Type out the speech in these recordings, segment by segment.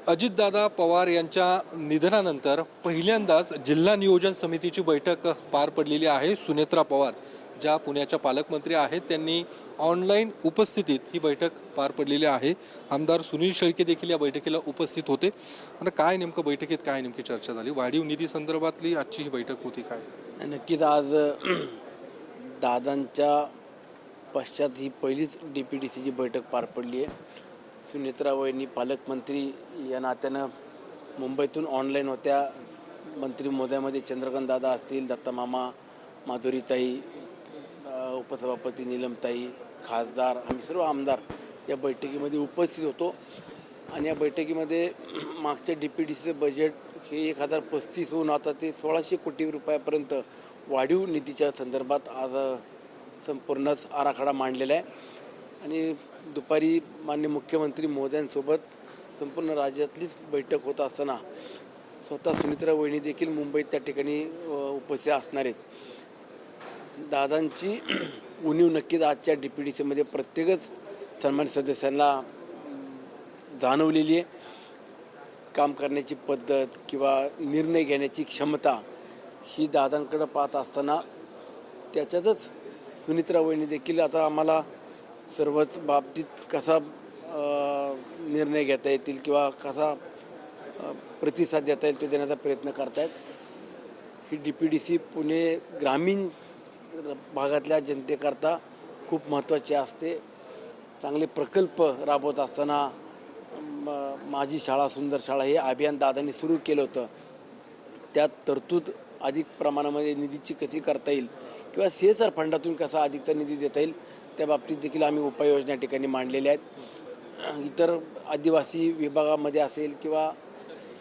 अजितदादा पवार यांच्या निधनानंतर पहिल्यांदाच जिल्हा नियोजन समितीची बैठक पार पडलेली आहे. सुनेत्रा पवार ज्या पुण्याच्या पालकमंत्री आहेत त्यांनी ऑनलाईन उपस्थितीत ही बैठक पार पडलेली आहे. आमदार सुनील शेळके देखील या बैठकीला उपस्थित होते. आता काय नेमकं बैठकीत काय नेमकी चर्चा झाली, वाढीव निधी संदर्भातली आजची ही बैठक होती काय? नक्कीच आज दादांच्या पश्चात ही पहिलीच DPDCची बैठक पार पडली आहे. सुनेत्रा वहिनी पालकमंत्री या नात्यानं मुंबईतून ऑनलाईन होत्या. मंत्री महोदयामध्ये चंद्रकांत दादा असतील, दत्तामामा, माधुरीताई, उपसभापती नीलमताई, खासदार, आम्ही सर्व आमदार या बैठकीमध्ये उपस्थित होतो. आणि या बैठकीमध्ये मागच्या DPDCचं बजेट हे 1035 होऊन आता ते 1600 कोटी रुपयापर्यंत वाढीव निधीच्या संदर्भात आज संपूर्णच आराखडा मांडलेला आहे. आणि दुपारी माननीय मुख्यमंत्री महोदयांसोबत संपूर्ण राज्यातलीच बैठक होत असताना स्वतः सुनेत्रा वहिनी देखील मुंबईत त्या ठिकाणी उपस्थित असणार आहेत. दादांची उणीव नक्कीच आजच्या DPDCमध्ये प्रत्येकच सन्मानित सदस्यांना जाणवलेली आहे. काम करण्याची पद्धत किंवा निर्णय घेण्याची क्षमता ही दादांकडं पाहत असताना त्याच्यातच सुनेत्रा वहिनी देखील आता आम्हाला सर्वच बाबतीत कसा निर्णय घेता येतील किंवा कसा प्रतिसाद देता येईल तो देण्याचा प्रयत्न करतायत. ही DPDC पुणे ग्रामीण भागातल्या जनतेकरता खूप महत्त्वाची असते. चांगले प्रकल्प राबवत असताना माझी शाळा सुंदर शाळा हे अभियान दादांनी सुरू केलं होतं. त्यात तरतूद अधिक प्रमाणामध्ये निधीची कशी करता येईल किंवा CSR फंडातून कसा अधिकचा निधी देता येईल त्या बाबतीत देखील आम्ही उपाययोजना या ठिकाणी मांडलेल्या आहेत. इतर आदिवासी विभागामध्ये असेल किंवा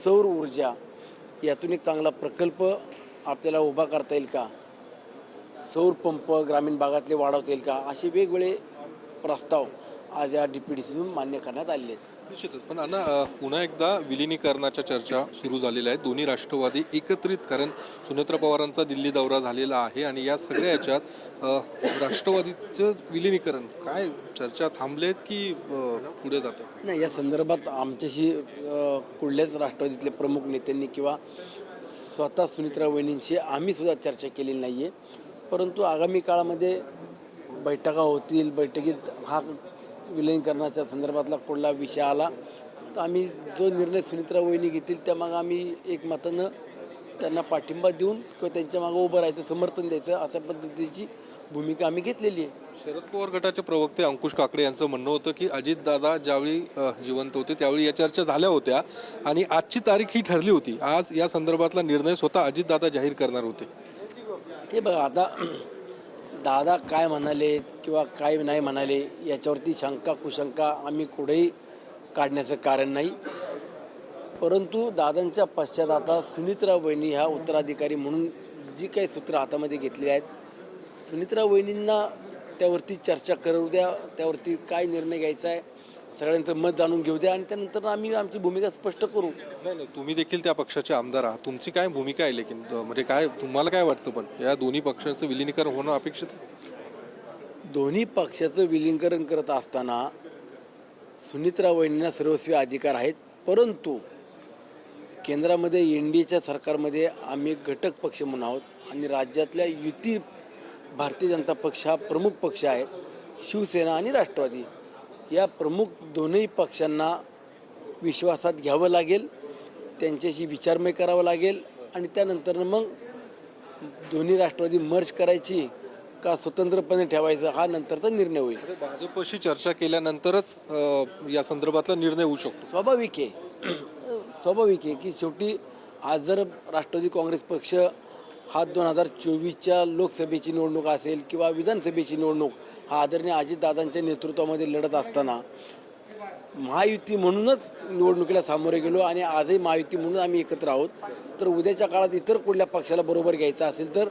सौर ऊर्जा यातून एक चांगला प्रकल्प आपल्याला उभा करता येईल का, सौर पंप ग्रामीण भागातले वाढवता येईल का, असे वेगवेगळे प्रस्ताव आज या DPDCतून मान्य करण्यात आलेले आहेत. निश्चितच. पण पुन्हा एकदा विलिनीकरणाच्या चर्चा सुरू झालेल्या आहेत. दोन्ही राष्ट्रवादी एकत्रित, कारण सुनेत्रा पवारांचा दिल्ली दौरा झालेला आहे आणि या सगळ्या याच्यात राष्ट्रवादीचं विलिनीकरण काय चर्चा थांबलेत की पुढे जातात? नाही, या संदर्भात आमच्याशी कुठल्याच राष्ट्रवादीतले प्रमुख नेत्यांनी किंवा स्वतः सुनेत्रा वहिनींशी आम्ही सुद्धा चर्चा केलेली नाही आहे. परंतु आगामी काळामध्ये बैठका होतील. बैठकीत हा विलिनीकरणाच्या संदर्भातला कुठला विषय आला तर आम्ही जो निर्णय सुनेत्रा वहिनी घेतील त्या मागं आम्ही एकमतानं त्यांना पाठिंबा देऊन किंवा त्यांच्या मागं उभं राहायचं, समर्थन द्यायचं, अशा पद्धतीची भूमिका आम्ही घेतलेली आहे. शरद पवार गटाचे प्रवक्ते अंकुश काकडे यांचं म्हणणं होतं की अजितदादा ज्यावेळी जिवंत होते त्यावेळी या चर्चा झाल्या होत्या आणि आजची तारीख ही ठरली होती. आज या संदर्भातला निर्णय स्वतः अजितदादा जाहीर करणार होते. हे बघा, आता दादा काय म्हणाले किंवा काय नाही म्हणाले याच्यावरती शंका कुशंका आम्ही कुठेही काढण्याचं कारण नाही. परंतु दादांच्या पश्चात आता सुनेत्रा वहिनी ह्या उत्तराधिकारी म्हणून जी काही सूत्र हातामध्ये घेतली आहेत, सुनेत्रा वहिनींना त्यावरती चर्चा करू द्या, त्यावरती काय निर्णय घ्यायचा आहे सगळ्यांचं मत जाणून घेऊ द्या आणि त्यानंतर आम्ही आमची भूमिका स्पष्ट करू. नाही, तुम्ही देखील त्या पक्षाचे आमदार आहात, तुमची काय भूमिका आहे? लेकिन म्हणजे काय तुम्हाला काय वाटतं, पण या दोन्ही पक्षाचं विलिनीकरण होणं अपेक्षित आहे? दोन्ही पक्षाचं विलिनीकरण करत असताना सुनेत्रा वहिनींना सर्वस्वी अधिकार आहेत. परंतु केंद्रामध्ये NDAच्या सरकारमध्ये आम्ही घटक पक्ष म्हणून आहोत आणि राज्यातल्या युती भारतीय जनता पक्ष हा प्रमुख पक्ष आहे. शिवसेना आणि राष्ट्रवादी या प्रमुख दोन्ही पक्षांना विश्वासात घ्यावं लागेल, त्यांच्याशी विचारमय करावं लागेल आणि त्यानंतर मग दोन्ही राष्ट्रवादी मर्ज करायची का स्वतंत्रपणे ठेवायचं हा नंतरचा निर्णय होईल. भाजपशी चर्चा केल्यानंतरच या संदर्भातला निर्णय होऊ शकतो. स्वाभाविक आहे की शेवटी आज जर राष्ट्रवादी काँग्रेस पक्ष हा 2024च्या लोकसभेची निवडणूक असेल किंवा विधानसभेची निवडणूक हा आदरणीय अजितदादांच्या नेतृत्वामध्ये लढत असताना महायुती म्हणूनच निवडणुकीला सामोरे गेलो आणि आजही महायुती म्हणून आम्ही एकत्र आहोत. तर उद्याच्या काळात इतर कुठल्या पक्षाला बरोबर घ्यायचं असेल तर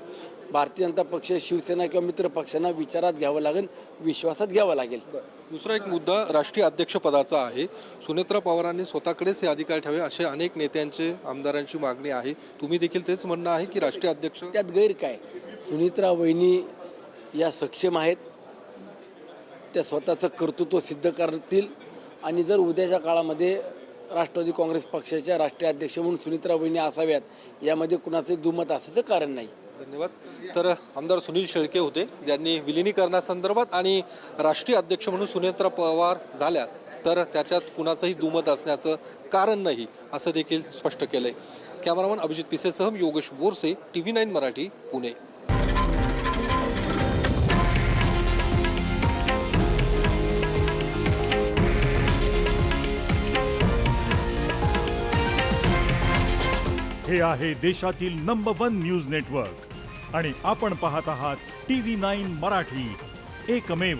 भारतीय जनता पक्ष, शिवसेना किंवा मित्र पक्षांना विचारात घ्यावं लागेल, विश्वासात घ्यावं लागेल. दुसरा एक मुद्दा राष्ट्रीय अध्यक्षपदाचा आहे. सुनेत्रा पवारांनी स्वतःकडेच हे अधिकार ठेवावे असे अनेक नेत्यांचे, आमदारांची मागणी आहे. तुम्ही देखील तेच म्हणणं आहे की राष्ट्रीय अध्यक्ष? त्यात गैर काय? सुनेत्रा वहिनी या सक्षम आहेत, त्या स्वतःचं कर्तृत्व सिद्ध करतील आणि जर उद्याच्या काळामध्ये राष्ट्रवादी काँग्रेस पक्षाच्या राष्ट्रीय अध्यक्ष म्हणून सुनेत्रा वहिनी असाव्यात यामध्ये कुणाचे दुमत असायचं कारण नाही. धन्यवाद. तर आमदार सुनील शेळके होते, ज्यांनी विलिनीकरणासंदर्भात आणि राष्ट्रीय अध्यक्ष म्हणून सुनेत्रा पवार झाल्या तर त्याच्यात कुणाचंही दुमत असण्याचं कारण नाही असं देखील स्पष्ट केलंय. कॅमेरामन अभिजित पिसेसह योगेश बोरसे, TV9 मराठी, पुणे. हे आहे देशातील नंबर 1 न्यूज नेटवर्क आणि आपण पाहत आहात TV9 मराठी, एकमेव.